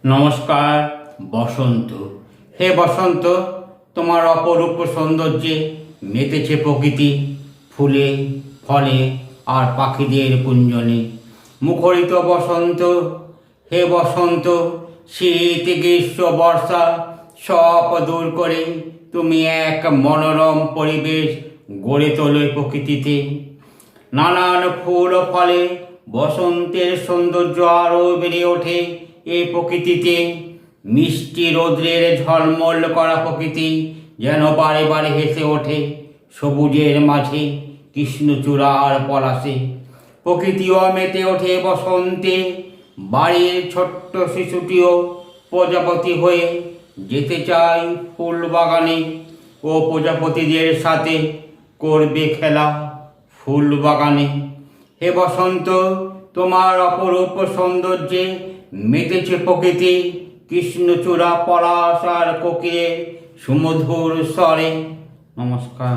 নমস্কার। বসন্ত, হে বসন্ত, তোমার অপরূপ সৌন্দর্যে মেতেছে প্রকৃতি, ফুলে ফলে আর পাখিদের কুঞ্জনে মুখরিত বসন্ত। হে বসন্ত, শীত গ্রীষ্ম বর্ষা সব দূর করে তুমি এক মনোরম পরিবেশ গড়ে তোলে প্রকৃতিতে। নানান ফুল ফলে বসন্তের সৌন্দর্য আরও বেড়ে ওঠে এই প্রকৃতিতে। মিষ্টি রৌদ্রের ঝলমল করা প্রকৃতি যেন বারে বারে হেসে ওঠে সবুজের মাঝে কৃষ্ণচূড়ার পলাশে। প্রকৃতিও মেতে ওঠে বসন্তে। বাড়ির ছোট্ট শিশুটিও প্রজাপতি হয়ে যেতে চায় ফুল বাগানে ও প্রজাপতিদের সাথে করবে খেলা ফুল বাগানে। হে বসন্ত, তোমার অপরূপ সৌন্দর্যে মেতেছে প্রকৃতি, কৃষ্ণচূড়া পলাশ আর কোকিলের সুমধুর স্বরে। নমস্কার।